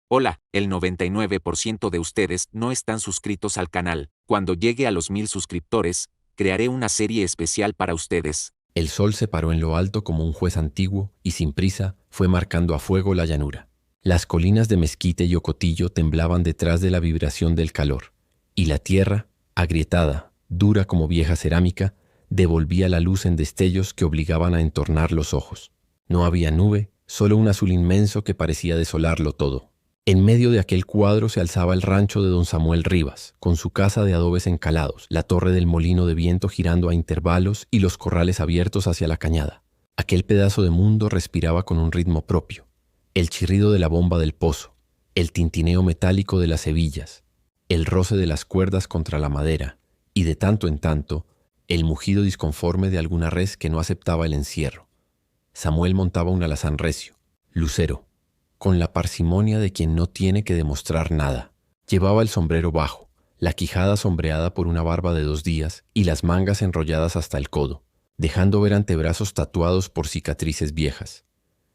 Hola, el 99% de ustedes no están suscritos al canal. Cuando llegue a los 1000 suscriptores, crearé una serie especial para ustedes. El sol se paró en lo alto como un juez antiguo y sin prisa fue marcando a fuego la llanura. Las colinas de Mezquite y Ocotillo temblaban detrás de la vibración del calor, y la tierra, agrietada, dura como vieja cerámica, devolvía la luz en destellos que obligaban a entornar los ojos. No había nube, solo un azul inmenso que parecía desolarlo todo. En medio de aquel cuadro se alzaba el rancho de don Samuel Rivas, con su casa de adobes encalados, la torre del molino de viento girando a intervalos y los corrales abiertos hacia la cañada. Aquel pedazo de mundo respiraba con un ritmo propio. El chirrido de la bomba del pozo, el tintineo metálico de las hebillas, el roce de las cuerdas contra la madera y, de tanto en tanto, el mugido disconforme de alguna res que no aceptaba el encierro. Samuel montaba un alazán recio, lucero, con la parsimonia de quien no tiene que demostrar nada. Llevaba el sombrero bajo, la quijada sombreada por una barba de 2 días y las mangas enrolladas hasta el codo, dejando ver antebrazos tatuados por cicatrices viejas.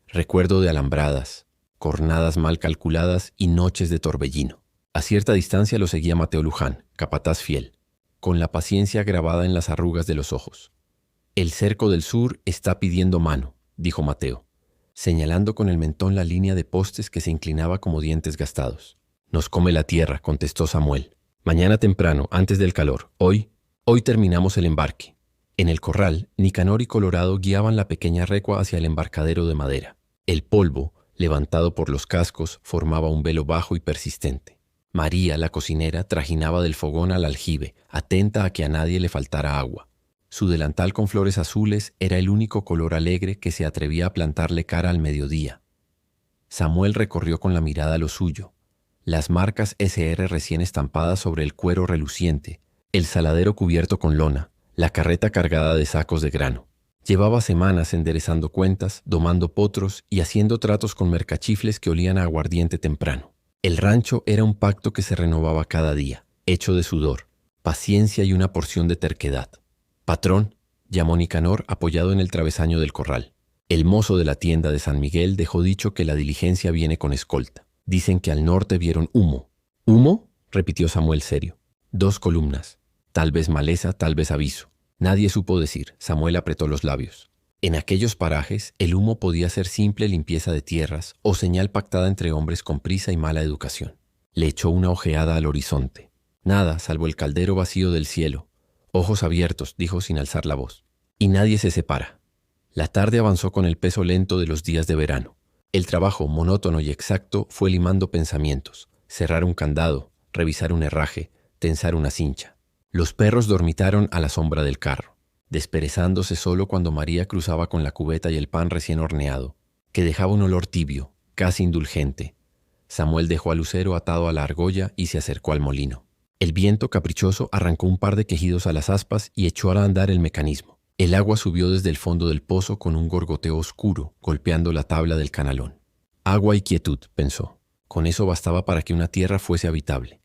Recuerdo de alambradas, cornadas mal calculadas y noches de torbellino. A cierta distancia lo seguía Mateo Luján, capataz fiel, con la paciencia grabada en las arrugas de los ojos. «El cerco del sur está pidiendo mano», dijo Mateo, señalando con el mentón la línea de postes que se inclinaba como dientes gastados. «Nos come la tierra», contestó Samuel. «Mañana temprano, antes del calor. Hoy terminamos el embarque». En el corral, Nicanor y Colorado guiaban la pequeña recua hacia el embarcadero de madera. El polvo, levantado por los cascos, formaba un velo bajo y persistente. María, la cocinera, trajinaba del fogón al aljibe, atenta a que a nadie le faltara agua. Su delantal con flores azules era el único color alegre que se atrevía a plantarle cara al mediodía. Samuel recorrió con la mirada lo suyo. Las marcas SR recién estampadas sobre el cuero reluciente, el saladero cubierto con lona, la carreta cargada de sacos de grano. Llevaba semanas enderezando cuentas, domando potros y haciendo tratos con mercachifles que olían a aguardiente temprano. El rancho era un pacto que se renovaba cada día, hecho de sudor, paciencia y una porción de terquedad. «Patrón», llamó Nicanor apoyado en el travesaño del corral. El mozo de la tienda de San Miguel dejó dicho que la diligencia viene con escolta. Dicen que al norte vieron humo. «¿Humo?», repitió Samuel serio. 2 columnas. Tal vez maleza, tal vez aviso. Nadie supo decir. Samuel apretó los labios. En aquellos parajes, el humo podía ser simple limpieza de tierras o señal pactada entre hombres con prisa y mala educación. Le echó una ojeada al horizonte. Nada, salvo el caldero vacío del cielo. «Ojos abiertos», dijo sin alzar la voz. «Y nadie se separa». La tarde avanzó con el peso lento de los días de verano. El trabajo monótono y exacto fue limando pensamientos, cerrar un candado, revisar un herraje, tensar una cincha. Los perros dormitaron a la sombra del carro, desperezándose solo cuando María cruzaba con la cubeta y el pan recién horneado, que dejaba un olor tibio, casi indulgente. Samuel dejó al lucero atado a la argolla y se acercó al molino. El viento caprichoso arrancó un par de quejidos a las aspas y echó a andar el mecanismo. El agua subió desde el fondo del pozo con un gorgoteo oscuro, golpeando la tabla del canalón. Agua y quietud, pensó. Con eso bastaba para que una tierra fuese habitable.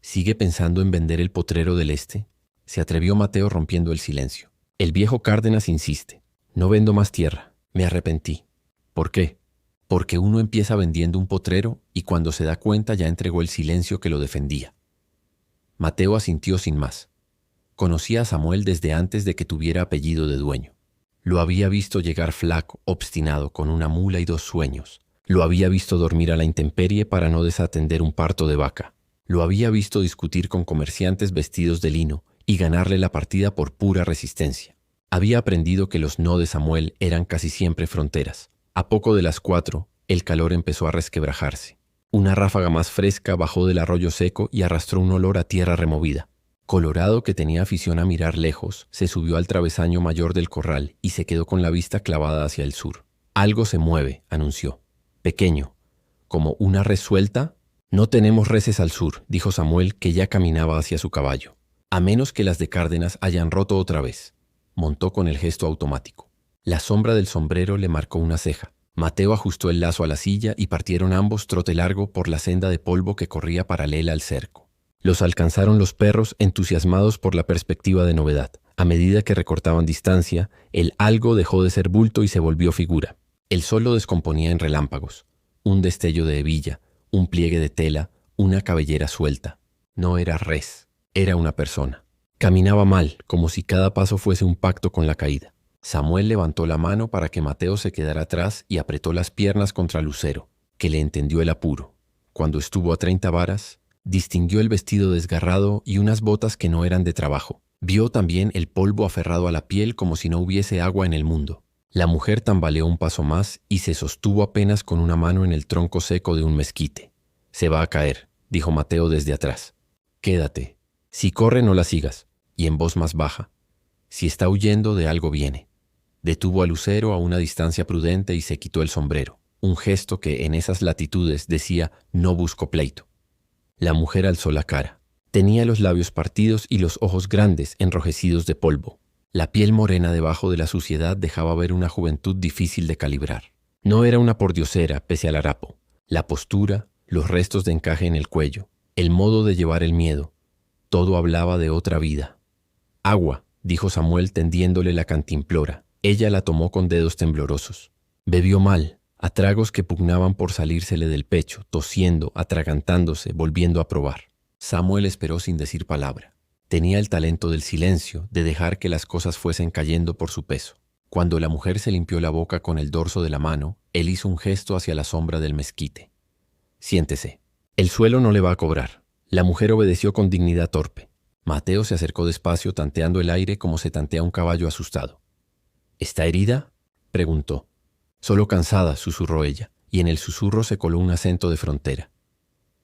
¿Sigue pensando en vender el potrero del este?, se atrevió Mateo rompiendo el silencio. El viejo Cárdenas insiste. «No vendo más tierra. Me arrepentí». «¿Por qué?». «Porque uno empieza vendiendo un potrero y cuando se da cuenta ya entregó el silencio que lo defendía». Mateo asintió sin más. Conocía a Samuel desde antes de que tuviera apellido de dueño. Lo había visto llegar flaco, obstinado, con una mula y 2 sueños. Lo había visto dormir a la intemperie para no desatender un parto de vaca. Lo había visto discutir con comerciantes vestidos de lino y ganarle la partida por pura resistencia. Había aprendido que los no de Samuel eran casi siempre fronteras. A poco de las 4, el calor empezó a resquebrajarse. Una ráfaga más fresca bajó del arroyo seco y arrastró un olor a tierra removida. Colorado, que tenía afición a mirar lejos, se subió al travesaño mayor del corral y se quedó con la vista clavada hacia el sur. «Algo se mueve», anunció. «Pequeño. ¿Como una res suelta?» «No tenemos reses al sur», dijo Samuel, que ya caminaba hacia su caballo. «A menos que las de Cárdenas hayan roto otra vez». Montó con el gesto automático. La sombra del sombrero le marcó una ceja. Mateo ajustó el lazo a la silla y partieron ambos trote largo por la senda de polvo que corría paralela al cerco. Los alcanzaron los perros entusiasmados por la perspectiva de novedad. A medida que recortaban distancia, el algo dejó de ser bulto y se volvió figura. El sol lo descomponía en relámpagos. Un destello de hebilla, un pliegue de tela, una cabellera suelta. No era res, era una persona. Caminaba mal, como si cada paso fuese un pacto con la caída. Samuel levantó la mano para que Mateo se quedara atrás y apretó las piernas contra Lucero, que le entendió el apuro. Cuando estuvo a 30 varas, distinguió el vestido desgarrado y unas botas que no eran de trabajo. Vio también el polvo aferrado a la piel como si no hubiese agua en el mundo. La mujer tambaleó un paso más y se sostuvo apenas con una mano en el tronco seco de un mezquite. «Se va a caer», dijo Mateo desde atrás. «Quédate. Si corre, no la sigas». Y en voz más baja: «Si está huyendo, de algo viene». Detuvo a Lucero a una distancia prudente y se quitó el sombrero, un gesto que en esas latitudes decía: «No busco pleito». La mujer alzó la cara. Tenía los labios partidos y los ojos grandes, enrojecidos de polvo. La piel morena debajo de la suciedad dejaba ver una juventud difícil de calibrar. No era una pordiosera pese al harapo. La postura, los restos de encaje en el cuello, el modo de llevar el miedo, todo hablaba de otra vida. «Agua», dijo Samuel tendiéndole la cantimplora. Ella la tomó con dedos temblorosos. Bebió mal, a tragos que pugnaban por salírsele del pecho, tosiendo, atragantándose, volviendo a probar. Samuel esperó sin decir palabra. Tenía el talento del silencio, de dejar que las cosas fuesen cayendo por su peso. Cuando la mujer se limpió la boca con el dorso de la mano, él hizo un gesto hacia la sombra del mezquite. «Siéntese. El suelo no le va a cobrar». La mujer obedeció con dignidad torpe. Mateo se acercó despacio, tanteando el aire como se tantea un caballo asustado. «¿Está herida?», preguntó. «Solo cansada», susurró ella, y en el susurro se coló un acento de frontera.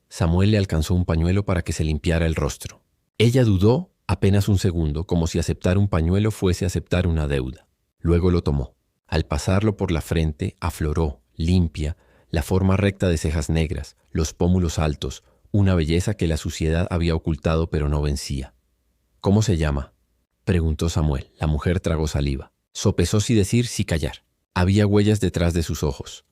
Samuel le alcanzó un pañuelo para que se limpiara el rostro. Ella dudó apenas un segundo, como si aceptar un pañuelo fuese aceptar una deuda. Luego lo tomó. Al pasarlo por la frente, afloró, limpia, la forma recta de cejas negras, los pómulos altos, una belleza que la suciedad había ocultado pero no vencía. «¿Cómo se llama?», preguntó Samuel. La mujer tragó saliva. Sopesó si decir, si callar. Había huellas detrás de sus ojos.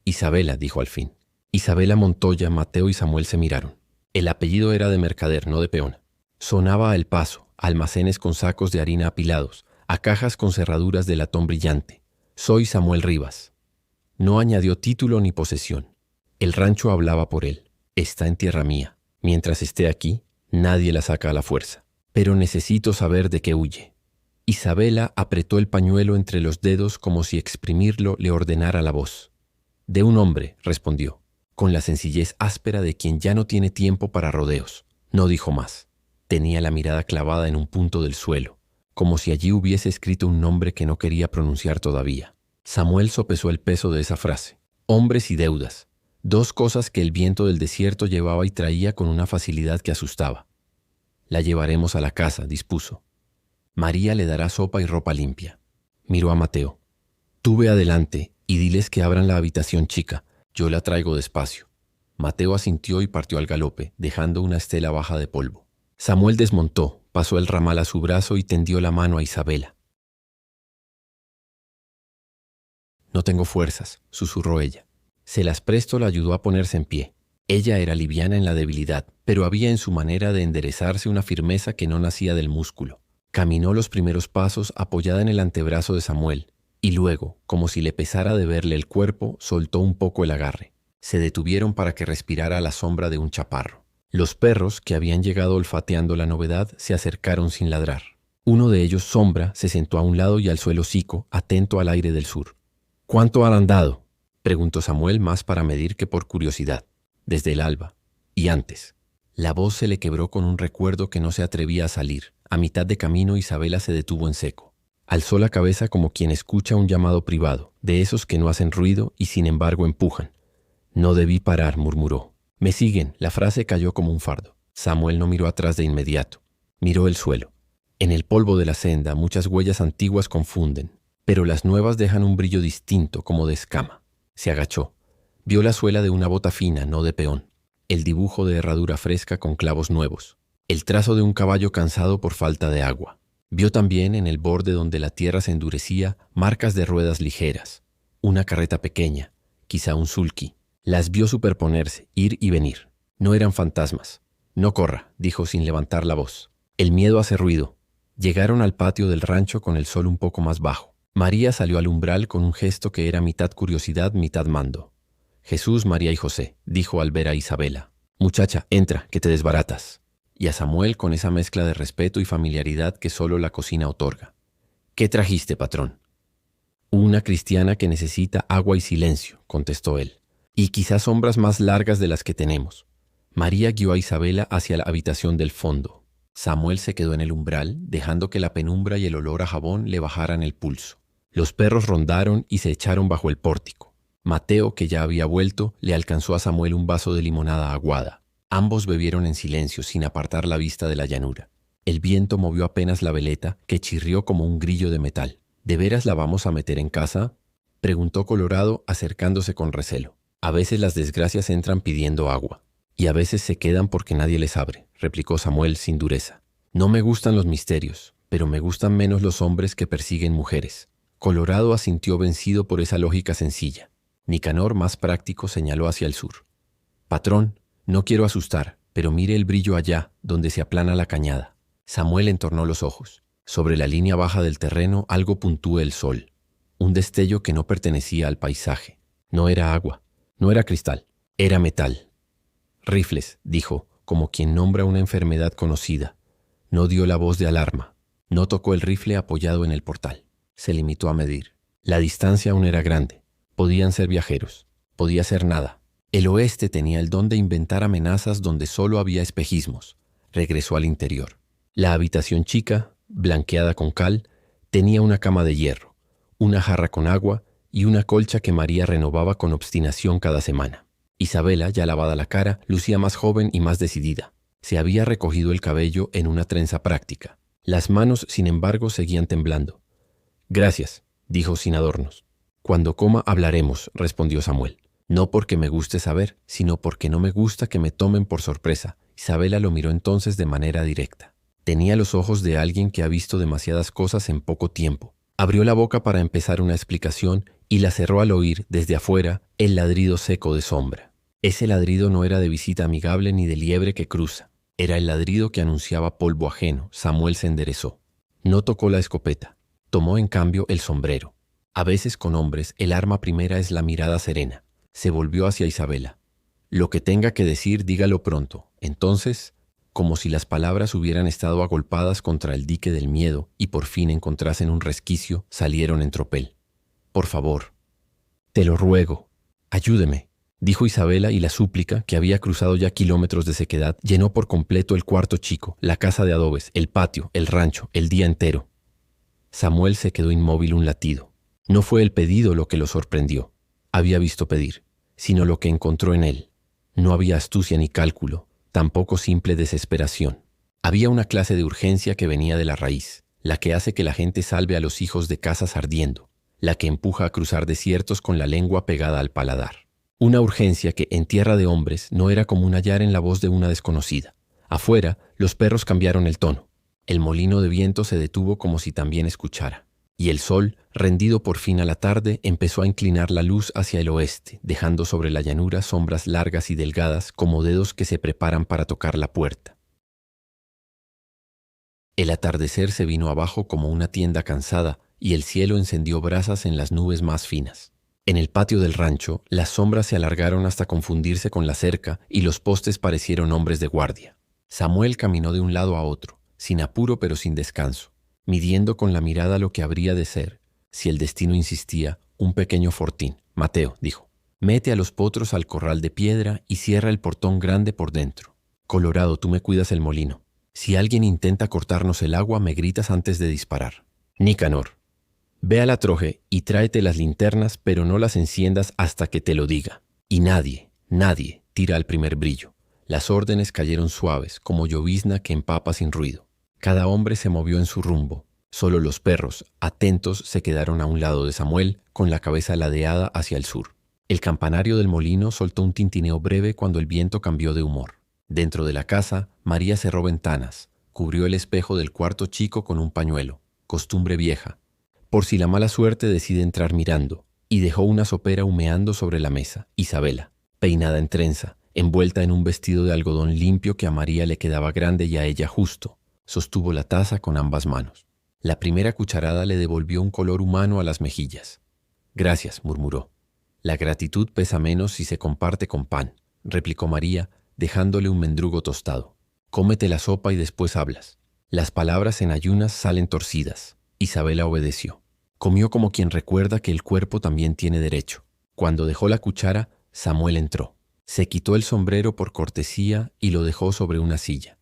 «Isabela», dijo al fin. Isabela Montoya. Mateo y Samuel se miraron. El apellido era de mercader, no de peón. Sonaba a El Paso, a almacenes con sacos de harina apilados, a cajas con cerraduras de latón brillante. «Soy Samuel Rivas». No añadió título ni posesión. El rancho hablaba por él. «Está en tierra mía. Mientras esté aquí, nadie la saca a la fuerza. Pero necesito saber de qué huye». Isabela apretó el pañuelo entre los dedos como si exprimirlo le ordenara la voz. «De un hombre», respondió, con la sencillez áspera de quien ya no tiene tiempo para rodeos. No dijo más. Tenía la mirada clavada en un punto del suelo, como si allí hubiese escrito un nombre que no quería pronunciar todavía. Samuel sopesó el peso de esa frase. Hombres y deudas. Dos cosas que el viento del desierto llevaba y traía con una facilidad que asustaba. «La llevaremos a la casa», dispuso. «María le dará sopa y ropa limpia». Miró a Mateo. «Tú ve adelante y diles que abran la habitación chica. Yo la traigo despacio». Mateo asintió y partió al galope, dejando una estela baja de polvo. Samuel desmontó, pasó el ramal a su brazo y tendió la mano a Isabela. «No tengo fuerzas», susurró ella. Se las presto la ayudó a ponerse en pie. Ella era liviana en la debilidad, pero había en su manera de enderezarse una firmeza que no nacía del músculo. Caminó los primeros pasos apoyada en el antebrazo de Samuel, y luego, como si le pesara de verle el cuerpo, soltó un poco el agarre. Se detuvieron para que respirara a la sombra de un chaparro. Los perros, que habían llegado olfateando la novedad, se acercaron sin ladrar. Uno de ellos, Sombra, se sentó a un lado y alzó el hocico, atento al aire del sur. «¿Cuánto han andado?», preguntó Samuel, más para medir que por curiosidad. «Desde el alba. Y antes». La voz se le quebró con un recuerdo que no se atrevía a salir. A mitad de camino, Isabela se detuvo en seco. Alzó la cabeza como quien escucha un llamado privado, de esos que no hacen ruido y sin embargo empujan. «No debí parar», murmuró. «Me siguen». La frase cayó como un fardo. Samuel no miró atrás de inmediato. Miró el suelo. En el polvo de la senda muchas huellas antiguas confunden, pero las nuevas dejan un brillo distinto, como de escama. Se agachó. Vio la suela de una bota fina, no de peón. El dibujo de herradura fresca con clavos nuevos. El trazo de un caballo cansado por falta de agua. Vio también, en el borde donde la tierra se endurecía, marcas de ruedas ligeras. Una carreta pequeña, quizá un sulky. Las vio superponerse, ir y venir. No eran fantasmas. «No corra», dijo sin levantar la voz. «El miedo hace ruido». Llegaron al patio del rancho con el sol un poco más bajo. María salió al umbral con un gesto que era mitad curiosidad, mitad mando. Jesús, María y José, dijo al ver a Isabela. Muchacha, entra, que te desbaratas. Y a Samuel con esa mezcla de respeto y familiaridad que solo la cocina otorga. ¿Qué trajiste, patrón? Una cristiana que necesita agua y silencio, contestó él. Y quizás sombras más largas de las que tenemos. María guió a Isabela hacia la habitación del fondo. Samuel se quedó en el umbral, dejando que la penumbra y el olor a jabón le bajaran el pulso. Los perros rondaron y se echaron bajo el pórtico. Mateo, que ya había vuelto, le alcanzó a Samuel un vaso de limonada aguada. Ambos bebieron en silencio, sin apartar la vista de la llanura. El viento movió apenas la veleta, que chirrió como un grillo de metal. ¿De veras la vamos a meter en casa?, preguntó Colorado, acercándose con recelo. A veces las desgracias entran pidiendo agua, y a veces se quedan porque nadie les abre, replicó Samuel sin dureza. No me gustan los misterios, pero me gustan menos los hombres que persiguen mujeres. Colorado asintió vencido por esa lógica sencilla. Nicanor, más práctico, señaló hacia el sur. Patrón, no quiero asustar, pero mire el brillo allá, donde se aplana la cañada. Samuel entornó los ojos. Sobre la línea baja del terreno algo puntúa el sol. Un destello que no pertenecía al paisaje. No era agua, no era cristal, era metal. Rifles, dijo, como quien nombra una enfermedad conocida. No dio la voz de alarma. No tocó el rifle apoyado en el portal. Se limitó a medir. La distancia aún era grande. Podían ser viajeros. Podía ser nada. El oeste tenía el don de inventar amenazas donde solo había espejismos. Regresó al interior. La habitación chica, blanqueada con cal, tenía una cama de hierro, una jarra con agua y una colcha que María renovaba con obstinación cada semana. Isabela, ya lavada la cara, lucía más joven y más decidida. Se había recogido el cabello en una trenza práctica. Las manos, sin embargo, seguían temblando. Gracias, dijo sin adornos. Cuando coma hablaremos, respondió Samuel. No porque me guste saber, sino porque no me gusta que me tomen por sorpresa. Isabela lo miró entonces de manera directa. Tenía los ojos de alguien que ha visto demasiadas cosas en poco tiempo. Abrió la boca para empezar una explicación y la cerró al oír, desde afuera, el ladrido seco de Sombra. Ese ladrido no era de visita amigable ni de liebre que cruza. Era el ladrido que anunciaba polvo ajeno. Samuel se enderezó. No tocó la escopeta. Tomó en cambio el sombrero. A veces con hombres el arma primera es la mirada serena. Se volvió hacia Isabela. Lo que tenga que decir, dígalo pronto. Entonces, como si las palabras hubieran estado agolpadas contra el dique del miedo y por fin encontrasen un resquicio, salieron en tropel. Por favor, te lo ruego, ayúdeme, dijo Isabela, y la súplica, que había cruzado ya kilómetros de sequedad, llenó por completo el cuarto chico, la casa de adobes, el patio, el rancho, el día entero. Samuel se quedó inmóvil un latido. No fue el pedido lo que lo sorprendió. Había visto pedir, sino lo que encontró en él. No había astucia ni cálculo, tampoco simple desesperación. Había una clase de urgencia que venía de la raíz, la que hace que la gente salve a los hijos de casas ardiendo, la que empuja a cruzar desiertos con la lengua pegada al paladar. Una urgencia que en tierra de hombres no era común hallar en la voz de una desconocida. Afuera, los perros cambiaron el tono. El molino de viento se detuvo como si también escuchara. Y el sol, rendido por fin a la tarde, empezó a inclinar la luz hacia el oeste, dejando sobre la llanura sombras largas y delgadas como dedos que se preparan para tocar la puerta. El atardecer se vino abajo como una tienda cansada y el cielo encendió brasas en las nubes más finas. En el patio del rancho, las sombras se alargaron hasta confundirse con la cerca y los postes parecieron hombres de guardia. Samuel caminó de un lado a otro, sin apuro pero sin descanso, midiendo con la mirada lo que habría de ser, si el destino insistía, un pequeño fortín. Mateo, dijo, mete a los potros al corral de piedra y cierra el portón grande por dentro. Colorado, tú me cuidas el molino. Si alguien intenta cortarnos el agua, me gritas antes de disparar. Nicanor, ve a la troje y tráete las linternas, pero no las enciendas hasta que te lo diga. Y nadie tira al primer brillo. Las órdenes cayeron suaves, como llovizna que empapa sin ruido. Cada hombre se movió en su rumbo. Solo los perros, atentos, se quedaron a un lado de Samuel, con la cabeza ladeada hacia el sur. El campanario del molino soltó un tintineo breve cuando el viento cambió de humor. Dentro de la casa, María cerró ventanas, cubrió el espejo del cuarto chico con un pañuelo, costumbre vieja, por si la mala suerte decide entrar mirando, y dejó una sopera humeando sobre la mesa. Isabela, peinada en trenza, envuelta en un vestido de algodón limpio que a María le quedaba grande y a ella justo, sostuvo la taza con ambas manos. La primera cucharada le devolvió un color humano a las mejillas. Gracias, murmuró. La gratitud pesa menos si se comparte con pan, replicó María, dejándole un mendrugo tostado. Cómete la sopa y después hablas. Las palabras en ayunas salen torcidas. Isabela obedeció. Comió como quien recuerda que el cuerpo también tiene derecho. Cuando dejó la cuchara, Samuel entró. Se quitó el sombrero por cortesía y lo dejó sobre una silla.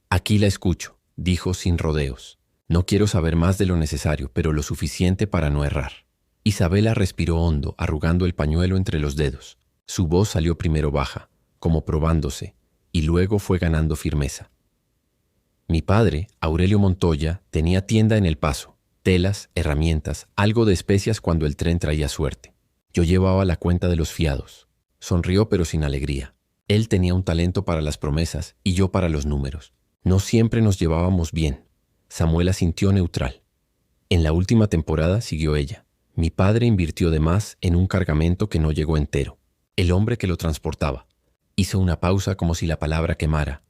Aquí la escucho, dijo sin rodeos. No quiero saber más de lo necesario, pero lo suficiente para no errar. Isabela respiró hondo, arrugando el pañuelo entre los dedos. Su voz salió primero baja, como probándose, y luego fue ganando firmeza. Mi padre, Aurelio Montoya, tenía tienda en El Paso, telas, herramientas, algo de especias cuando el tren traía suerte. Yo llevaba la cuenta de los fiados. Sonrió pero sin alegría. Él tenía un talento para las promesas y yo para los números. No siempre nos llevábamos bien. Samuel asintió neutral. En la última temporada, siguió ella, mi padre invirtió de más en un cargamento que no llegó entero. El hombre que lo transportaba. Hizo una pausa como si la palabra quemara.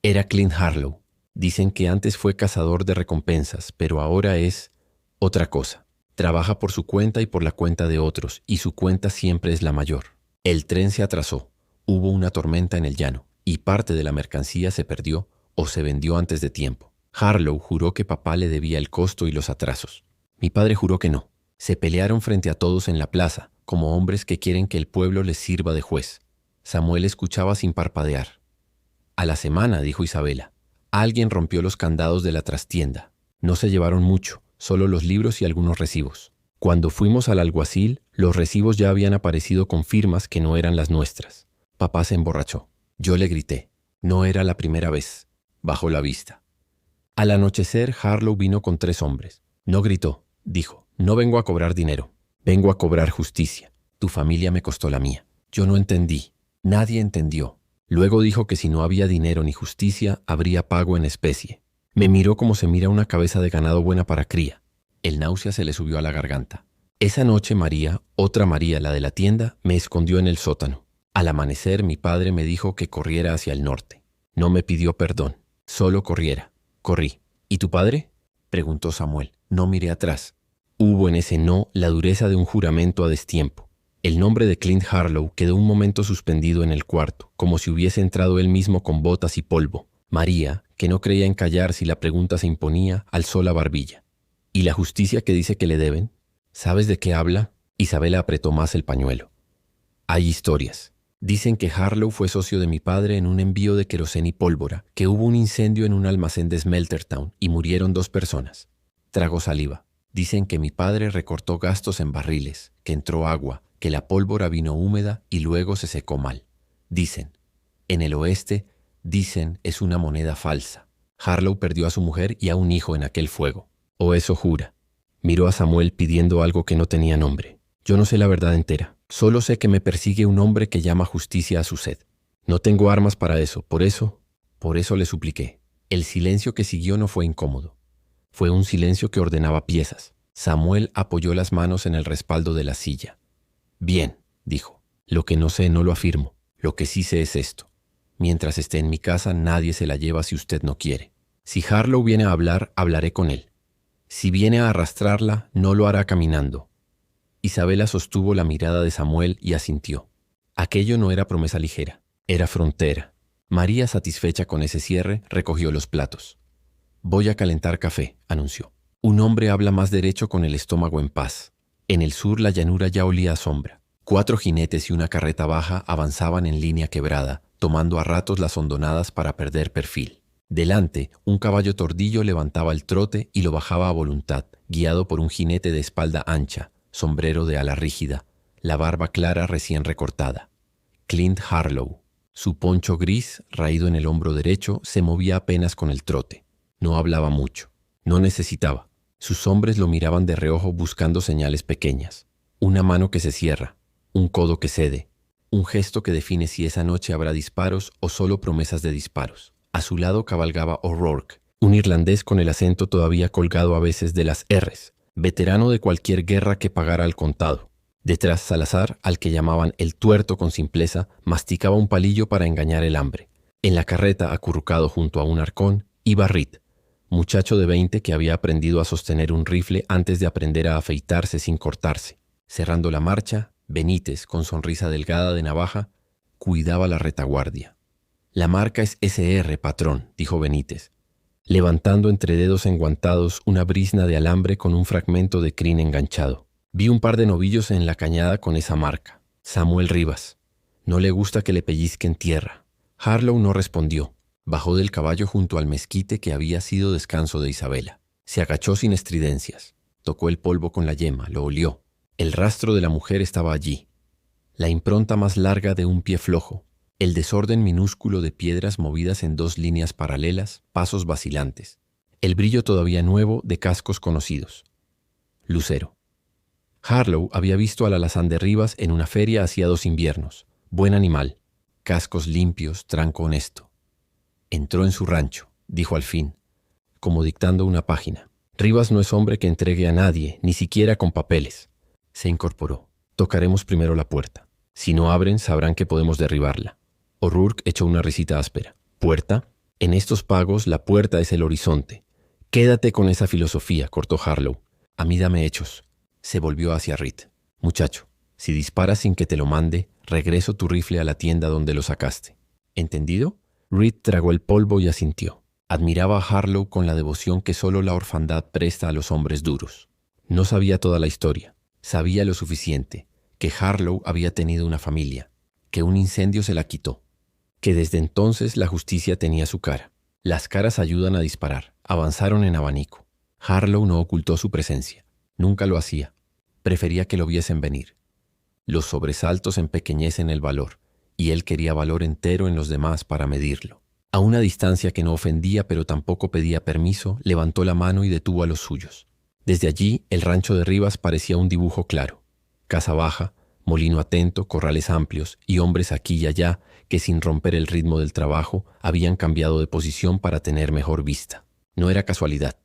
Era Clint Harlow. Dicen que antes fue cazador de recompensas, pero ahora es otra cosa. Trabaja por su cuenta y por la cuenta de otros, y su cuenta siempre es la mayor. El tren se atrasó, hubo una tormenta en el llano, y parte de la mercancía se perdió o se vendió antes de tiempo. Harlow juró que papá le debía el costo y los atrasos. Mi padre juró que no. Se pelearon frente a todos en la plaza, como hombres que quieren que el pueblo les sirva de juez. Samuel escuchaba sin parpadear. A la semana, dijo Isabela, alguien rompió los candados de la trastienda. No se llevaron mucho, solo los libros y algunos recibos. Cuando fuimos al alguacil, los recibos ya habían aparecido con firmas que no eran las nuestras. Papá se emborrachó. Yo le grité. No era la primera vez. Bajó la vista. Al anochecer, Harlow vino con 3 hombres. No gritó, dijo. No vengo a cobrar dinero. Vengo a cobrar justicia. Tu familia me costó la mía. Yo no entendí. Nadie entendió. Luego dijo que si no había dinero ni justicia, habría pago en especie. Me miró como se mira una cabeza de ganado buena para cría. El náusea se le subió a la garganta. Esa noche María, otra María, la de la tienda, me escondió en el sótano. Al amanecer mi padre me dijo que corriera hacia el norte. No me pidió perdón, solo corriera. Corrí. ¿Y tu padre?, preguntó Samuel. No miré atrás. Hubo en ese no la dureza de un juramento a destiempo. El nombre de Clint Harlow quedó un momento suspendido en el cuarto, como si hubiese entrado él mismo con botas y polvo. María, que no creía en callar si la pregunta se imponía, alzó la barbilla. ¿Y la justicia que dice que le deben? ¿Sabes de qué habla? Isabela apretó más el pañuelo. Hay historias. Dicen que Harlow fue socio de mi padre en un envío de queroseno y pólvora, que hubo un incendio en un almacén de Smeltertown y murieron 2 personas. Tragó saliva. Dicen que mi padre recortó gastos en barriles, que entró agua, que la pólvora vino húmeda y luego se secó mal. Dicen. En el oeste, dicen es una moneda falsa. Harlow perdió a su mujer y a un hijo en aquel fuego. O eso jura. Miró a Samuel pidiendo algo que no tenía nombre. Yo no sé la verdad entera. Solo sé que me persigue un hombre que llama justicia a su sed. No tengo armas para eso, por eso le supliqué. El silencio que siguió no fue incómodo. Fue un silencio que ordenaba piezas. Samuel apoyó las manos en el respaldo de la silla. Bien, dijo. Lo que no sé no lo afirmo. Lo que sí sé es esto. Mientras esté en mi casa, nadie se la lleva si usted no quiere. Si Harlow viene a hablar, hablaré con él. Si viene a arrastrarla, no lo hará caminando. Isabela sostuvo la mirada de Samuel y asintió. Aquello no era promesa ligera, era frontera. María, satisfecha con ese cierre, recogió los platos. Voy a calentar café, anunció. Un hombre habla más derecho con el estómago en paz. En el sur la llanura ya olía a sombra. 4 jinetes y una carreta baja avanzaban en línea quebrada, tomando a ratos las hondonadas para perder perfil. Delante, un caballo tordillo levantaba el trote y lo bajaba a voluntad, guiado por un jinete de espalda ancha, sombrero de ala rígida, la barba clara recién recortada. Clint Harlow. Su poncho gris, raído en el hombro derecho, se movía apenas con el trote. No hablaba mucho. No necesitaba. Sus hombres lo miraban de reojo buscando señales pequeñas. Una mano que se cierra, un codo que cede, un gesto que define si esa noche habrá disparos o solo promesas de disparos. A su lado cabalgaba O'Rourke, un irlandés con el acento todavía colgado a veces de las R's, veterano de cualquier guerra que pagara al contado. Detrás Salazar, al que llamaban el tuerto con simpleza, masticaba un palillo para engañar el hambre. En la carreta, acurrucado junto a un arcón, iba Reed, muchacho de 20 que había aprendido a sostener un rifle antes de aprender a afeitarse sin cortarse. Cerrando la marcha, Benítez, con sonrisa delgada de navaja, cuidaba la retaguardia. «La marca es SR, patrón», dijo Benítez, levantando entre dedos enguantados una brizna de alambre con un fragmento de crin enganchado. «Vi un par de novillos en la cañada con esa marca. Samuel Rivas. No le gusta que le pellizquen tierra». Harlow no respondió. Bajó del caballo junto al mezquite que había sido descanso de Isabela. Se agachó sin estridencias. Tocó el polvo con la yema, lo olió. El rastro de la mujer estaba allí. La impronta más larga de un pie flojo. El desorden minúsculo de piedras movidas en 2 líneas paralelas, pasos vacilantes. El brillo todavía nuevo de cascos conocidos. Lucero. Harlow había visto al alazán de Rivas en una feria hacía 2 inviernos. Buen animal. Cascos limpios, tranco honesto. Entró en su rancho, dijo al fin, como dictando una página. Rivas no es hombre que entregue a nadie, ni siquiera con papeles. Se incorporó. Tocaremos primero la puerta. Si no abren, sabrán que podemos derribarla. O'Rourke echó una risita áspera. ¿Puerta? En estos pagos, la puerta es el horizonte. Quédate con esa filosofía, cortó Harlow. A mí dame hechos. Se volvió hacia Reed. Muchacho, si disparas sin que te lo mande, regreso tu rifle a la tienda donde lo sacaste. ¿Entendido? Reed tragó el polvo y asintió. Admiraba a Harlow con la devoción que solo la orfandad presta a los hombres duros. No sabía toda la historia. Sabía lo suficiente, que Harlow había tenido una familia, que un incendio se la quitó, que desde entonces la justicia tenía su cara. Las caras ayudan a disparar. Avanzaron en abanico. Harlow no ocultó su presencia. Nunca lo hacía. Prefería que lo viesen venir. Los sobresaltos empequeñecen el valor, y él quería valor entero en los demás para medirlo. A una distancia que no ofendía pero tampoco pedía permiso, levantó la mano y detuvo a los suyos. Desde allí, el rancho de Rivas parecía un dibujo claro. Casa baja, molino atento, corrales amplios y hombres aquí y allá que sin romper el ritmo del trabajo habían cambiado de posición para tener mejor vista. No era casualidad.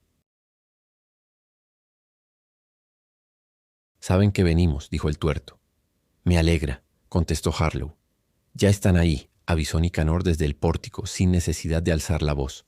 «Saben que venimos», dijo el tuerto. «Me alegra», contestó Harlow. «Ya están ahí», avisó Nicanor desde el pórtico, sin necesidad de alzar la voz.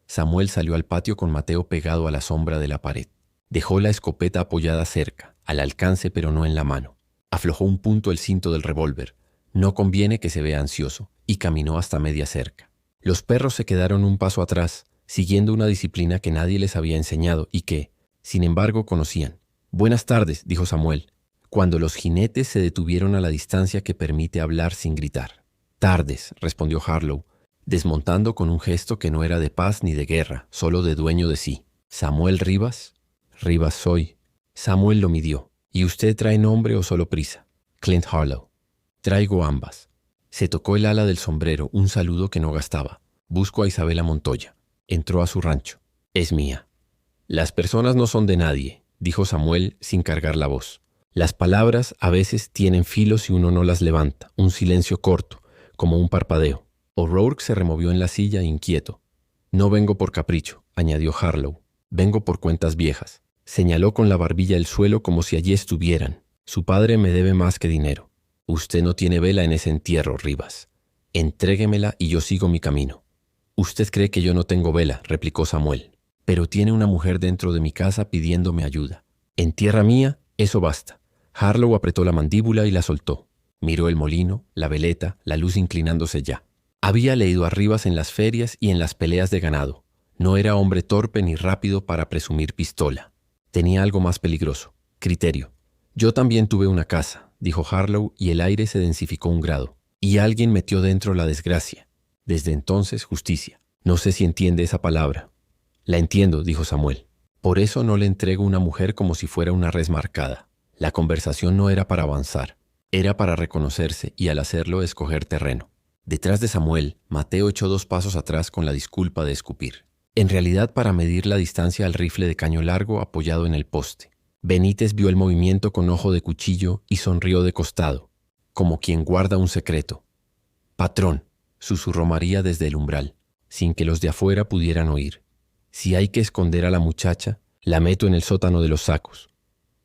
Samuel salió al patio con Mateo pegado a la sombra de la pared. Dejó la escopeta apoyada cerca, al alcance pero no en la mano. Aflojó un punto el cinto del revólver. No conviene que se vea ansioso, y caminó hasta media cerca. Los perros se quedaron un paso atrás, siguiendo una disciplina que nadie les había enseñado y que, sin embargo, conocían. «Buenas tardes», dijo Samuel, cuando los jinetes se detuvieron a la distancia que permite hablar sin gritar. «Tardes», respondió Harlow, desmontando con un gesto que no era de paz ni de guerra, solo de dueño de sí. «¿Samuel Rivas?» «Rivas soy». Samuel lo midió. «¿Y usted trae nombre o solo prisa?» «Clint Harlow». «Traigo ambas». Se tocó el ala del sombrero, un saludo que no gastaba. «Busco a Isabela Montoya». Entró a su rancho. «Es mía». «Las personas no son de nadie», dijo Samuel sin cargar la voz. «Las palabras a veces tienen filo si uno no las levanta, un silencio corto, como un parpadeo». O'Rourke se removió en la silla inquieto. «No vengo por capricho», añadió Harlow. «Vengo por cuentas viejas». Señaló con la barbilla el suelo como si allí estuvieran. «Su padre me debe más que dinero. Usted no tiene vela en ese entierro, Rivas. Entréguemela y yo sigo mi camino». «Usted cree que yo no tengo vela», replicó Samuel. «Pero tiene una mujer dentro de mi casa pidiéndome ayuda. En tierra mía, eso basta». Harlow apretó la mandíbula y la soltó. Miró el molino, la veleta, la luz inclinándose ya. Había leído a Rivas en las ferias y en las peleas de ganado. No era hombre torpe ni rápido para presumir pistola. Tenía algo más peligroso: criterio. «Yo también tuve una casa», dijo Harlow, y el aire se densificó un grado. «Y alguien metió dentro la desgracia. Desde entonces, justicia. No sé si entiende esa palabra». «La entiendo», dijo Samuel. «Por eso no le entrego una mujer como si fuera una res marcada». La conversación no era para avanzar. Era para reconocerse y al hacerlo escoger terreno. Detrás de Samuel, Mateo echó 2 pasos atrás con la disculpa de escupir. En realidad para medir la distancia al rifle de caño largo apoyado en el poste. Benítez vio el movimiento con ojo de cuchillo y sonrió de costado, como quien guarda un secreto. «Patrón», susurró María desde el umbral, sin que los de afuera pudieran oír. «Si hay que esconder a la muchacha, la meto en el sótano de los sacos».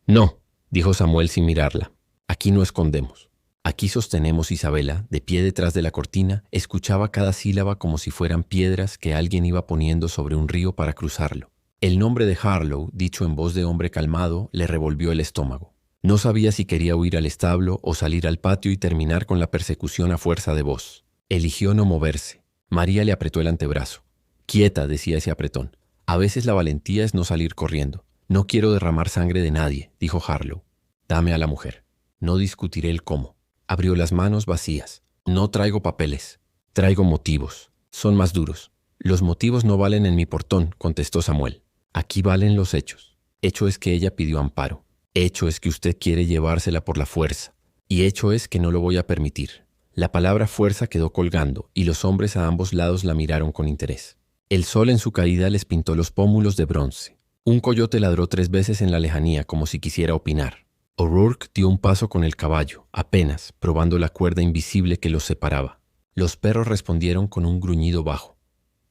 «No», dijo Samuel sin mirarla. «Aquí no escondemos. Aquí sostenemos». Isabela, de pie detrás de la cortina, escuchaba cada sílaba como si fueran piedras que alguien iba poniendo sobre un río para cruzarlo. El nombre de Harlow, dicho en voz de hombre calmado, le revolvió el estómago. No sabía si quería huir al establo o salir al patio y terminar con la persecución a fuerza de voz. Eligió no moverse. María le apretó el antebrazo. «Quieta», decía ese apretón. «A veces la valentía es no salir corriendo. No quiero derramar sangre de nadie», dijo Harlow. «Dame a la mujer. No discutiré el cómo». Abrió las manos vacías. «No traigo papeles. Traigo motivos. Son más duros». «Los motivos no valen en mi portón», contestó Samuel. «Aquí valen los hechos. Hecho es que ella pidió amparo. Hecho es que usted quiere llevársela por la fuerza. Y hecho es que no lo voy a permitir». La palabra fuerza quedó colgando y los hombres a ambos lados la miraron con interés. El sol en su caída les pintó los pómulos de bronce. Un coyote ladró 3 veces en la lejanía como si quisiera opinar. O'Rourke dio un paso con el caballo, apenas, probando la cuerda invisible que los separaba. Los perros respondieron con un gruñido bajo.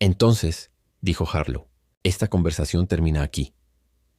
«Entonces», dijo Harlow, «esta conversación termina aquí».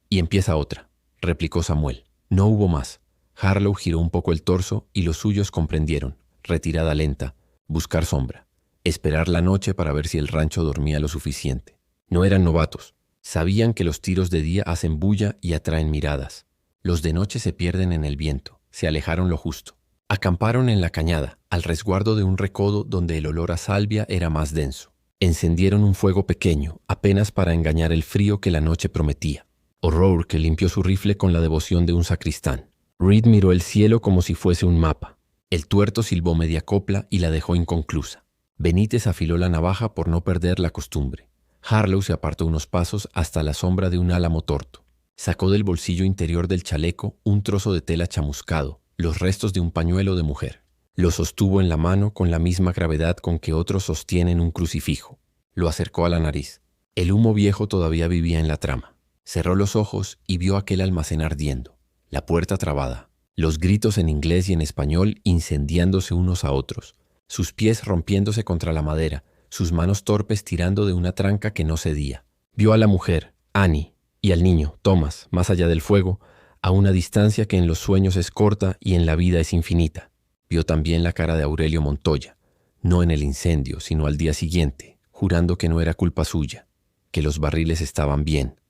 «Y empieza otra», replicó Samuel. No hubo más. Harlow giró un poco el torso y los suyos comprendieron. Retirada lenta, buscar sombra, esperar la noche para ver si el rancho dormía lo suficiente. No eran novatos. Sabían que los tiros de día hacen bulla y atraen miradas. Los de noche se pierden en el viento. Se alejaron lo justo. Acamparon en la cañada, al resguardo de un recodo donde el olor a salvia era más denso. Encendieron un fuego pequeño, apenas para engañar el frío que la noche prometía. O'Rourke limpió su rifle con la devoción de un sacristán. Reed miró el cielo como si fuese un mapa. El tuerto silbó media copla y la dejó inconclusa. Benítez afiló la navaja por no perder la costumbre. Harlow se apartó unos pasos hasta la sombra de un álamo torto. Sacó del bolsillo interior del chaleco un trozo de tela chamuscado, los restos de un pañuelo de mujer. Lo sostuvo en la mano con la misma gravedad con que otros sostienen un crucifijo. Lo acercó a la nariz. El humo viejo todavía vivía en la trama. Cerró los ojos y vio aquel almacén ardiendo. La puerta trabada. Los gritos en inglés y en español incendiándose unos a otros, sus pies rompiéndose contra la madera, sus manos torpes tirando de una tranca que no cedía. Vio a la mujer, Annie, y al niño, Thomas, más allá del fuego, a una distancia que en los sueños es corta y en la vida es infinita. Vio también la cara de Aurelio Montoya, no en el incendio, sino al día siguiente, jurando que no era culpa suya, que los barriles estaban bien,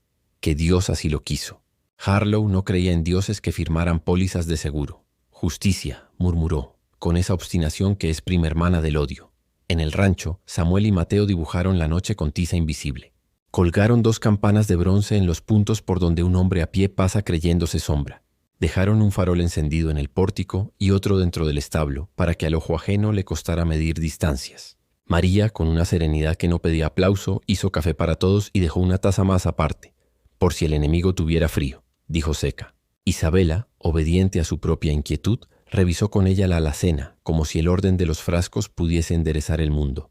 que Dios así lo quiso. Harlow no creía en dioses que firmaran pólizas de seguro. «Justicia», murmuró, con esa obstinación que es prima hermana del odio. En el rancho, Samuel y Mateo dibujaron la noche con tiza invisible. Colgaron 2 campanas de bronce en los puntos por donde un hombre a pie pasa creyéndose sombra. Dejaron un farol encendido en el pórtico y otro dentro del establo para que al ojo ajeno le costara medir distancias. María, con una serenidad que no pedía aplauso, hizo café para todos y dejó una taza más aparte, por si el enemigo tuviera frío, dijo seca. Isabela, obediente a su propia inquietud, revisó con ella la alacena, como si el orden de los frascos pudiese enderezar el mundo.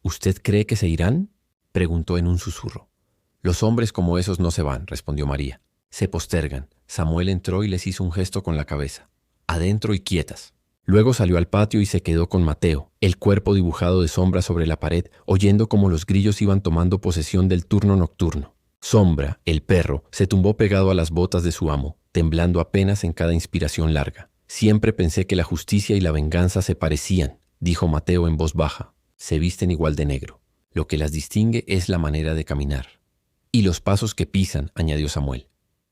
«¿Usted cree que se irán?», preguntó en un susurro. «Los hombres como esos no se van», respondió María. «Se postergan». Samuel entró y les hizo un gesto con la cabeza. «Adentro y quietas». Luego salió al patio y se quedó con Mateo, el cuerpo dibujado de sombra sobre la pared, oyendo cómo los grillos iban tomando posesión del turno nocturno. Sombra, el perro, se tumbó pegado a las botas de su amo, temblando apenas en cada inspiración larga. «Siempre pensé que la justicia y la venganza se parecían», dijo Mateo en voz baja. «Se visten igual de negro. Lo que las distingue es la manera de caminar». «Y los pasos que pisan», añadió Samuel.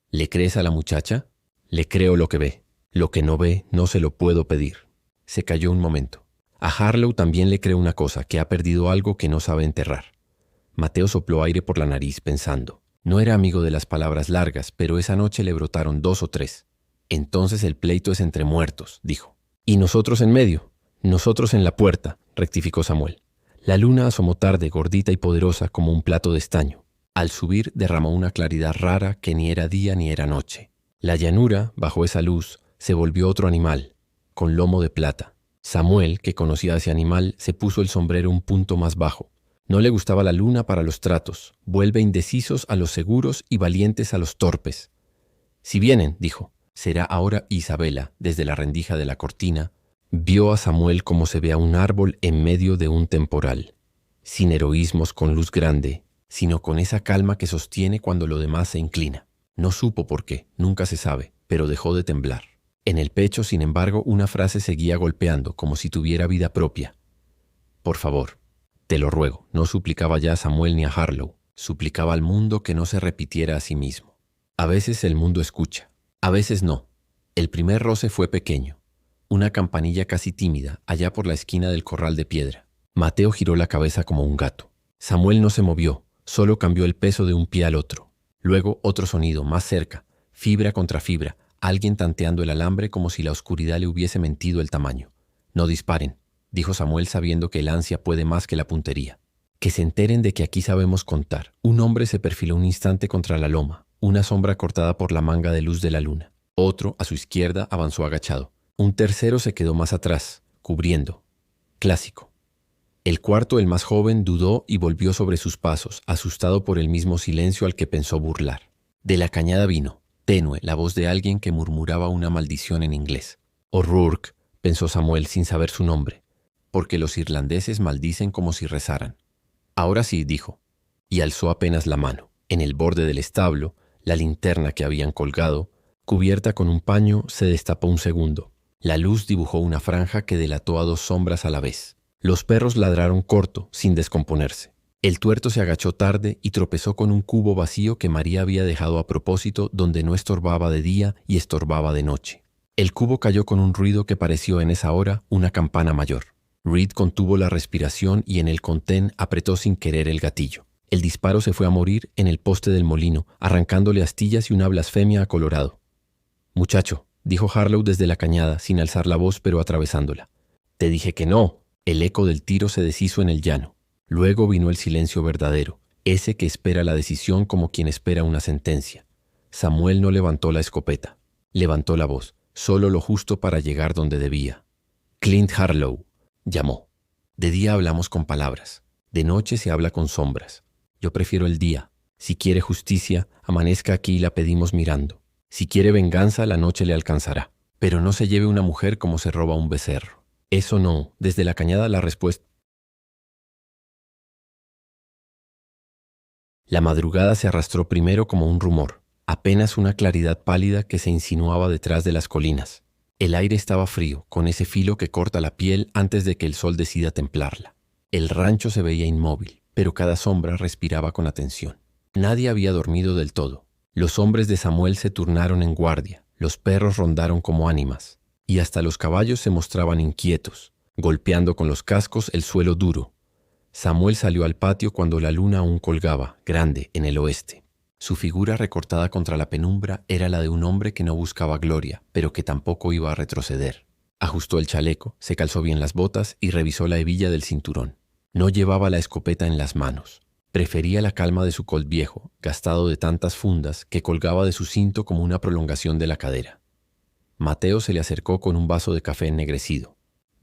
«¿Le crees a la muchacha?» «Le creo lo que ve. Lo que no ve no se lo puedo pedir». Se calló un momento. A Harlow también le creo una cosa, que ha perdido algo que no sabe enterrar. Mateo sopló aire por la nariz pensando. No era amigo de las palabras largas, pero esa noche le brotaron 2 o 3. «Entonces el pleito es entre muertos», dijo. «Y nosotros en medio». «Nosotros en la puerta», rectificó Samuel. La luna asomó tarde, gordita y poderosa como un plato de estaño. Al subir derramó una claridad rara que ni era día ni era noche. La llanura, bajo esa luz, se volvió otro animal, con lomo de plata. Samuel, que conocía a ese animal, se puso el sombrero un punto más bajo. No le gustaba la luna para los tratos. Vuelve indecisos a los seguros y valientes a los torpes. «Si vienen», dijo, «será ahora Isabela», desde la rendija de la cortina. Vio a Samuel como se ve a un árbol en medio de un temporal, sin heroísmos con luz grande, sino con esa calma que sostiene cuando lo demás se inclina. No supo por qué, nunca se sabe, pero dejó de temblar. En el pecho, sin embargo, una frase seguía golpeando, como si tuviera vida propia. «Por favor, te lo ruego», no suplicaba ya a Samuel ni a Harlow, suplicaba al mundo que no se repitiera a sí mismo. A veces el mundo escucha, a veces no. El primer roce fue pequeño, una campanilla casi tímida allá por la esquina del corral de piedra. Mateo giró la cabeza como un gato. Samuel no se movió, solo cambió el peso de un pie al otro. Luego otro sonido, más cerca, fibra contra fibra, alguien tanteando el alambre como si la oscuridad le hubiese mentido el tamaño. «No disparen», dijo Samuel sabiendo que el ansia puede más que la puntería. «Que se enteren de que aquí sabemos contar». Un hombre se perfiló un instante contra la loma, una sombra cortada por la manga de luz de la luna. Otro, a su izquierda, avanzó agachado. Un tercero se quedó más atrás, cubriendo. Clásico. El cuarto, el más joven, dudó y volvió sobre sus pasos, asustado por el mismo silencio al que pensó burlar. De la cañada vino, tenue, la voz de alguien que murmuraba una maldición en inglés. «O'Rourke», pensó Samuel sin saber su nombre, porque los irlandeses maldicen como si rezaran. «Ahora sí», dijo, y alzó apenas la mano. En el borde del establo, la linterna que habían colgado, cubierta con un paño, se destapó un segundo. La luz dibujó una franja que delató a dos sombras a la vez. Los perros ladraron corto, sin descomponerse. El tuerto se agachó tarde y tropezó con un cubo vacío que María había dejado a propósito donde no estorbaba de día y estorbaba de noche. El cubo cayó con un ruido que pareció en esa hora una campana mayor. Reed contuvo la respiración y en el contén apretó sin querer el gatillo. El disparo se fue a morir en el poste del molino, arrancándole astillas y una blasfemia a Colorado. «Muchacho», dijo Harlow desde la cañada, sin alzar la voz pero atravesándola. «Te dije que no». El eco del tiro se deshizo en el llano. Luego vino el silencio verdadero, ese que espera la decisión como quien espera una sentencia. Samuel no levantó la escopeta. Levantó la voz, solo lo justo para llegar donde debía. «Clint Harlow», llamó. «De día hablamos con palabras. De noche se habla con sombras. Yo prefiero el día. Si quiere justicia, amanezca aquí y la pedimos mirando. Si quiere venganza, la noche le alcanzará. Pero no se lleve una mujer como se roba un becerro». «Eso no». Desde la cañada la respuesta. La madrugada se arrastró primero como un rumor, apenas una claridad pálida que se insinuaba detrás de las colinas. El aire estaba frío, con ese filo que corta la piel antes de que el sol decida templarla. El rancho se veía inmóvil, pero cada sombra respiraba con atención. Nadie había dormido del todo. Los hombres de Samuel se turnaron en guardia, los perros rondaron como ánimas. Y hasta los caballos se mostraban inquietos, golpeando con los cascos el suelo duro. Samuel salió al patio cuando la luna aún colgaba, grande, en el oeste. Su figura recortada contra la penumbra era la de un hombre que no buscaba gloria, pero que tampoco iba a retroceder. Ajustó el chaleco, se calzó bien las botas y revisó la hebilla del cinturón. No llevaba la escopeta en las manos. Prefería la calma de su colt viejo, gastado de tantas fundas, que colgaba de su cinto como una prolongación de la cadera. Mateo se le acercó con un vaso de café ennegrecido.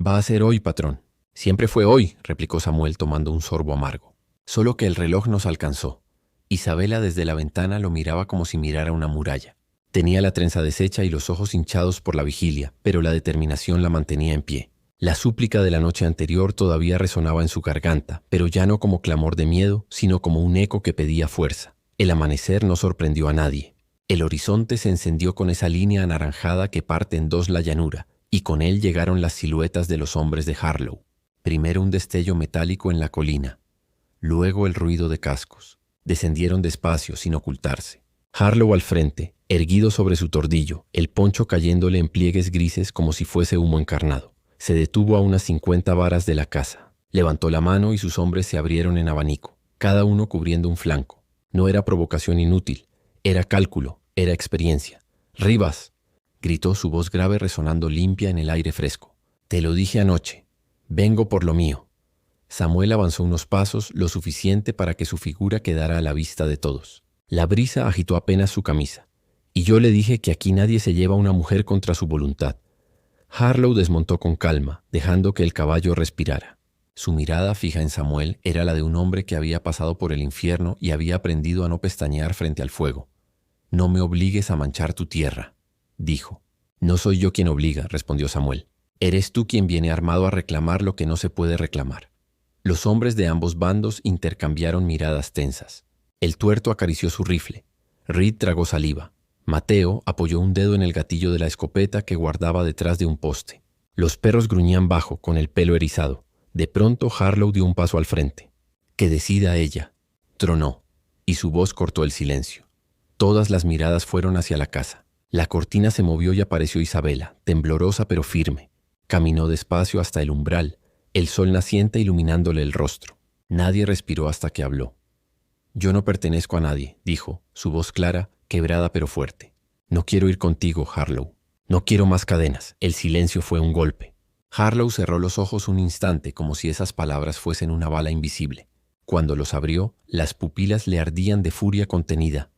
«Va a ser hoy, patrón». «Siempre fue hoy», replicó Samuel tomando un sorbo amargo. «Solo que el reloj nos alcanzó». Isabela desde la ventana lo miraba como si mirara una muralla. Tenía la trenza deshecha y los ojos hinchados por la vigilia, pero la determinación la mantenía en pie. La súplica de la noche anterior todavía resonaba en su garganta, pero ya no como clamor de miedo, sino como un eco que pedía fuerza. El amanecer no sorprendió a nadie. El horizonte se encendió con esa línea anaranjada que parte en dos la llanura, y con él llegaron las siluetas de los hombres de Harlow. Primero un destello metálico en la colina, luego el ruido de cascos. Descendieron despacio, sin ocultarse. Harlow al frente, erguido sobre su tordillo, el poncho cayéndole en pliegues grises como si fuese humo encarnado. Se detuvo a unas 50 varas de la casa. Levantó la mano y sus hombres se abrieron en abanico, cada uno cubriendo un flanco. No era provocación inútil. Era cálculo, era experiencia. «Rivas», gritó su voz grave resonando limpia en el aire fresco. «Te lo dije anoche. Vengo por lo mío». Samuel avanzó unos pasos, lo suficiente para que su figura quedara a la vista de todos. La brisa agitó apenas su camisa. «Y yo le dije que aquí nadie se lleva a una mujer contra su voluntad». Harlow desmontó con calma, dejando que el caballo respirara. Su mirada fija en Samuel era la de un hombre que había pasado por el infierno y había aprendido a no pestañear frente al fuego. «No me obligues a manchar tu tierra», dijo. «No soy yo quien obliga», respondió Samuel. «Eres tú quien viene armado a reclamar lo que no se puede reclamar». Los hombres de ambos bandos intercambiaron miradas tensas. El tuerto acarició su rifle. Reed tragó saliva. Mateo apoyó un dedo en el gatillo de la escopeta que guardaba detrás de un poste. Los perros gruñían bajo, con el pelo erizado. De pronto Harlow dio un paso al frente. «Que decida ella», tronó, y su voz cortó el silencio. Todas las miradas fueron hacia la casa. La cortina se movió y apareció Isabela, temblorosa pero firme. Caminó despacio hasta el umbral, el sol naciente iluminándole el rostro. Nadie respiró hasta que habló. «Yo no pertenezco a nadie», dijo, su voz clara, quebrada pero fuerte. «No quiero ir contigo, Harlow. No quiero más cadenas». El silencio fue un golpe. Harlow cerró los ojos un instante como si esas palabras fuesen una bala invisible. Cuando los abrió, las pupilas le ardían de furia contenida.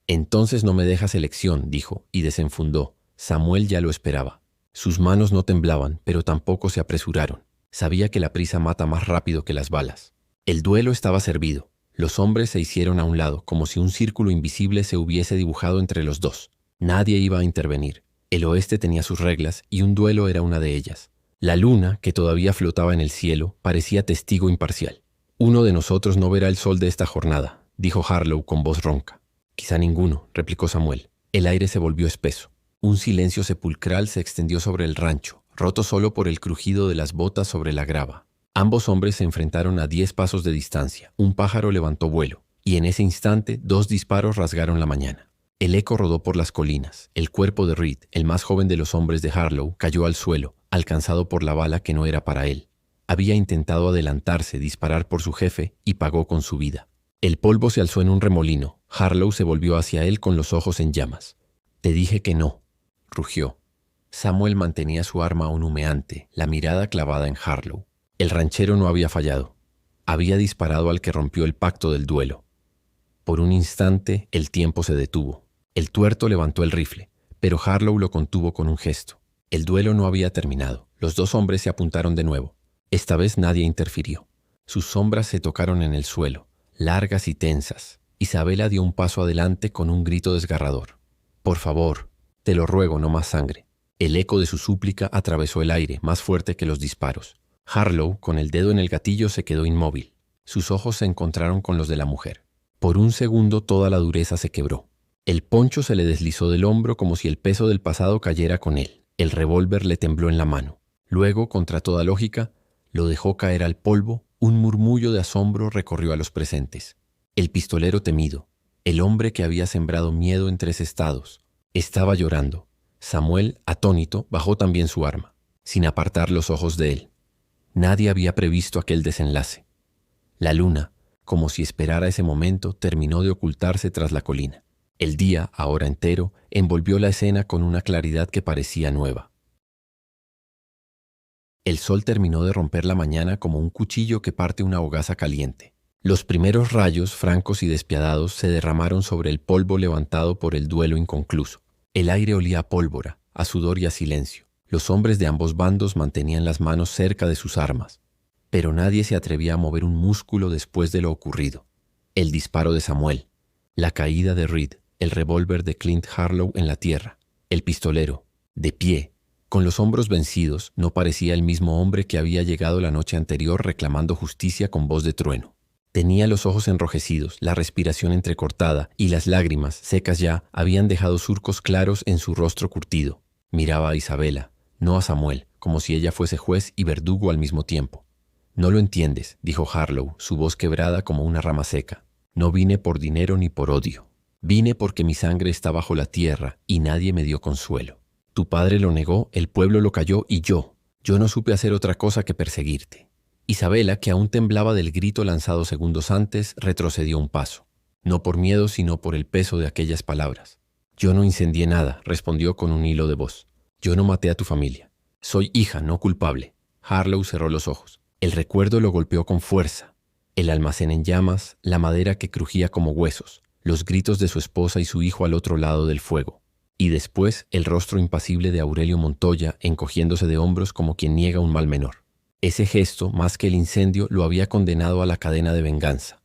«Entonces no me dejas elección», dijo, y desenfundó. Samuel ya lo esperaba. Sus manos no temblaban, pero tampoco se apresuraron. Sabía que la prisa mata más rápido que las balas. El duelo estaba servido. Los hombres se hicieron a un lado, como si un círculo invisible se hubiese dibujado entre los dos. Nadie iba a intervenir. El oeste tenía sus reglas y un duelo era una de ellas. La luna, que todavía flotaba en el cielo, parecía testigo imparcial. «Uno de nosotros no verá el sol de esta jornada», dijo Harlow con voz ronca. «Quizá ninguno», replicó Samuel. El aire se volvió espeso. Un silencio sepulcral se extendió sobre el rancho, roto solo por el crujido de las botas sobre la grava. Ambos hombres se enfrentaron a 10 pasos de distancia. Un pájaro levantó vuelo, y en ese instante 2 disparos rasgaron la mañana. El eco rodó por las colinas. El cuerpo de Reed, el más joven de los hombres de Harlow, cayó al suelo, alcanzado por la bala que no era para él. Había intentado adelantarse, disparar por su jefe, y pagó con su vida. El polvo se alzó en un remolino. Harlow se volvió hacia él con los ojos en llamas. «Te dije que no», rugió. Samuel mantenía su arma aún humeante, la mirada clavada en Harlow. El ranchero no había fallado. Había disparado al que rompió el pacto del duelo. Por un instante, el tiempo se detuvo. El tuerto levantó el rifle, pero Harlow lo contuvo con un gesto. El duelo no había terminado. Los 2 hombres se apuntaron de nuevo. Esta vez nadie interfirió. Sus sombras se tocaron en el suelo, largas y tensas. Isabela dio un paso adelante con un grito desgarrador. «Por favor, te lo ruego, no más sangre». El eco de su súplica atravesó el aire, más fuerte que los disparos. Harlow, con el dedo en el gatillo, se quedó inmóvil. Sus ojos se encontraron con los de la mujer. Por un segundo toda la dureza se quebró. El poncho se le deslizó del hombro como si el peso del pasado cayera con él. El revólver le tembló en la mano. Luego, contra toda lógica, lo dejó caer al polvo. Un murmullo de asombro recorrió a los presentes. El pistolero temido, el hombre que había sembrado miedo en 3 estados, estaba llorando. Samuel, atónito, bajó también su arma, sin apartar los ojos de él. Nadie había previsto aquel desenlace. La luna, como si esperara ese momento, terminó de ocultarse tras la colina. El día, ahora entero, envolvió la escena con una claridad que parecía nueva. El sol terminó de romper la mañana como un cuchillo que parte una hogaza caliente. Los primeros rayos, francos y despiadados, se derramaron sobre el polvo levantado por el duelo inconcluso. El aire olía a pólvora, a sudor y a silencio. Los hombres de ambos bandos mantenían las manos cerca de sus armas, pero nadie se atrevía a mover un músculo después de lo ocurrido. El disparo de Samuel, la caída de Reed, el revólver de Clint Harlow en la tierra, el pistolero, de pie, con los hombros vencidos, no parecía el mismo hombre que había llegado la noche anterior reclamando justicia con voz de trueno. Tenía los ojos enrojecidos, la respiración entrecortada y las lágrimas, secas ya, habían dejado surcos claros en su rostro curtido. Miraba a Isabela, no a Samuel, como si ella fuese juez y verdugo al mismo tiempo. «No lo entiendes», dijo Harlow, su voz quebrada como una rama seca. «No vine por dinero ni por odio. Vine porque mi sangre está bajo la tierra y nadie me dio consuelo. Tu padre lo negó, el pueblo lo calló y yo no supe hacer otra cosa que perseguirte». Isabela, que aún temblaba del grito lanzado segundos antes, retrocedió un paso. No por miedo, sino por el peso de aquellas palabras. «Yo no incendié nada», respondió con un hilo de voz. «Yo no maté a tu familia. Soy hija, no culpable». Harlow cerró los ojos. El recuerdo lo golpeó con fuerza. El almacén en llamas, la madera que crujía como huesos, los gritos de su esposa y su hijo al otro lado del fuego. Y después el rostro impasible de Aurelio Montoya encogiéndose de hombros como quien niega un mal menor. Ese gesto, más que el incendio, lo había condenado a la cadena de venganza.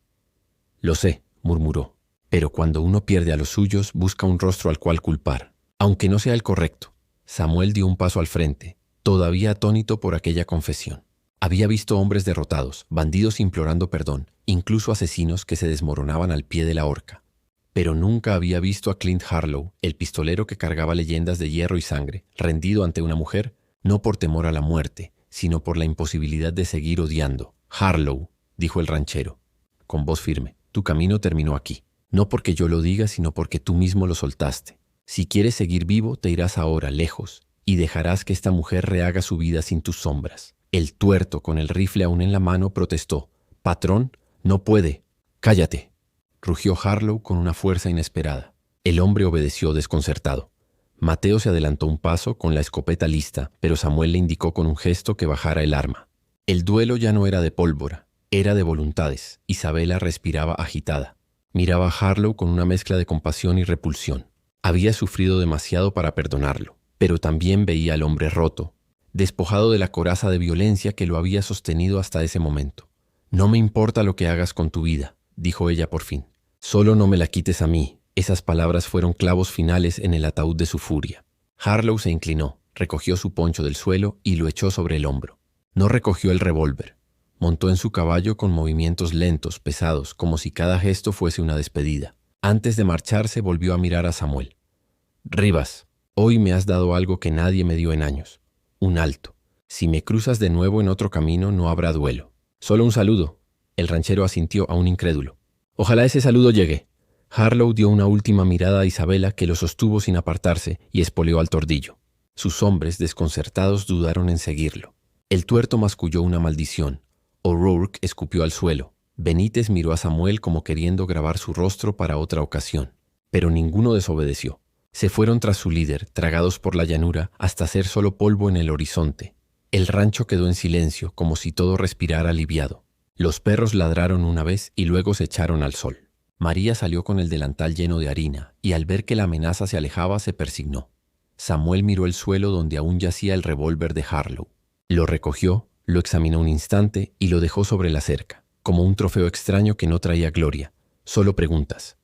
«Lo sé», murmuró, «pero cuando uno pierde a los suyos, busca un rostro al cual culpar, aunque no sea el correcto». Samuel dio un paso al frente, todavía atónito por aquella confesión. Había visto hombres derrotados, bandidos implorando perdón, incluso asesinos que se desmoronaban al pie de la horca. Pero nunca había visto a Clint Harlow, el pistolero que cargaba leyendas de hierro y sangre, rendido ante una mujer, no por temor a la muerte, sino por la imposibilidad de seguir odiando. «Harlow», dijo el ranchero, con voz firme, «tu camino terminó aquí. No porque yo lo diga, sino porque tú mismo lo soltaste. Si quieres seguir vivo, te irás ahora lejos y dejarás que esta mujer rehaga su vida sin tus sombras. El tuerto, con el rifle aún en la mano, protestó. «Patrón, no puede. Cállate», rugió Harlow con una fuerza inesperada. El hombre obedeció desconcertado. Mateo se adelantó un paso con la escopeta lista, pero Samuel le indicó con un gesto que bajara el arma. El duelo ya no era de pólvora, era de voluntades. Isabela respiraba agitada. Miraba a Harlow con una mezcla de compasión y repulsión. Había sufrido demasiado para perdonarlo, pero también veía al hombre roto, despojado de la coraza de violencia que lo había sostenido hasta ese momento. «No me importa lo que hagas con tu vida», dijo ella por fin. «Solo no me la quites a mí». Esas palabras fueron clavos finales en el ataúd de su furia. Harlow se inclinó, recogió su poncho del suelo y lo echó sobre el hombro. No recogió el revólver. Montó en su caballo con movimientos lentos, pesados, como si cada gesto fuese una despedida. Antes de marcharse volvió a mirar a Samuel. «Rivas, hoy me has dado algo que nadie me dio en años. Un alto. Si me cruzas de nuevo en otro camino no habrá duelo. Solo un saludo». El ranchero asintió aún incrédulo. «Ojalá ese saludo llegue». Harlow dio una última mirada a Isabela, que lo sostuvo sin apartarse, y espoleó al tordillo. Sus hombres, desconcertados, dudaron en seguirlo. El tuerto masculló una maldición. O'Rourke escupió al suelo. Benítez miró a Samuel como queriendo grabar su rostro para otra ocasión. Pero ninguno desobedeció. Se fueron tras su líder, tragados por la llanura, hasta hacer solo polvo en el horizonte. El rancho quedó en silencio, como si todo respirara aliviado. Los perros ladraron una vez y luego se echaron al sol. María salió con el delantal lleno de harina, y al ver que la amenaza se alejaba, se persignó. Samuel miró el suelo donde aún yacía el revólver de Harlow. Lo recogió, lo examinó un instante y lo dejó sobre la cerca, como un trofeo extraño que no traía gloria, solo preguntas.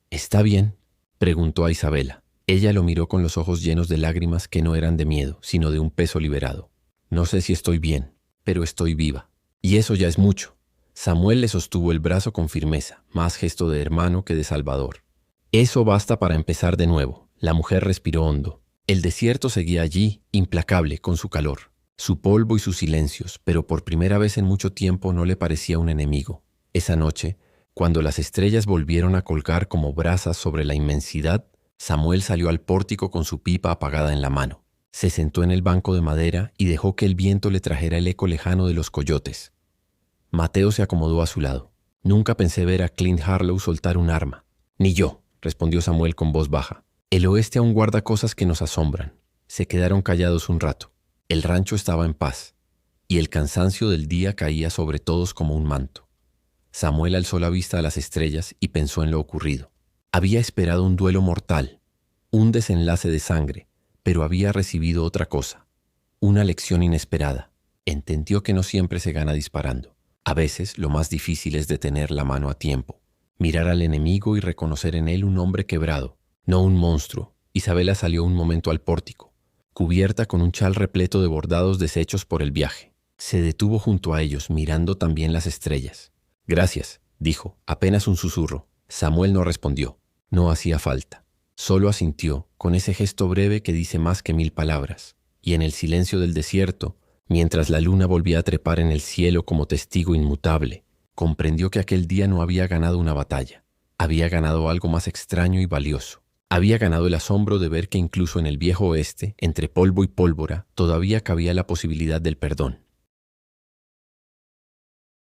«¿Está bien?», preguntó a Isabela. Ella lo miró con los ojos llenos de lágrimas que no eran de miedo, sino de un peso liberado. «No sé si estoy bien, pero estoy viva. Y eso ya es mucho». Samuel le sostuvo el brazo con firmeza, más gesto de hermano que de salvador. «Eso basta para empezar de nuevo». La mujer respiró hondo. El desierto seguía allí, implacable, con su calor, su polvo y sus silencios, pero por primera vez en mucho tiempo no le parecía un enemigo. Esa noche, cuando las estrellas volvieron a colgar como brasas sobre la inmensidad, Samuel salió al pórtico con su pipa apagada en la mano. Se sentó en el banco de madera y dejó que el viento le trajera el eco lejano de los coyotes. Mateo se acomodó a su lado. «Nunca pensé ver a Clint Harlow soltar un arma». «Ni yo», respondió Samuel con voz baja. «El oeste aún guarda cosas que nos asombran». Se quedaron callados un rato. El rancho estaba en paz, y el cansancio del día caía sobre todos como un manto. Samuel alzó la vista a las estrellas y pensó en lo ocurrido. Había esperado un duelo mortal, un desenlace de sangre, pero había recibido otra cosa, una lección inesperada. Entendió que no siempre se gana disparando. A veces lo más difícil es detener la mano a tiempo, mirar al enemigo y reconocer en él un hombre quebrado, no un monstruo. Isabela salió un momento al pórtico, cubierta con un chal repleto de bordados deshechos por el viaje. Se detuvo junto a ellos, mirando también las estrellas. «Gracias», dijo, apenas un susurro. Samuel no respondió. No hacía falta. Solo asintió, con ese gesto breve que dice más que 1000 palabras. Y en el silencio del desierto, mientras la luna volvía a trepar en el cielo como testigo inmutable, comprendió que aquel día no había ganado una batalla. Había ganado algo más extraño y valioso. Había ganado el asombro de ver que incluso en el viejo oeste, entre polvo y pólvora, todavía cabía la posibilidad del perdón.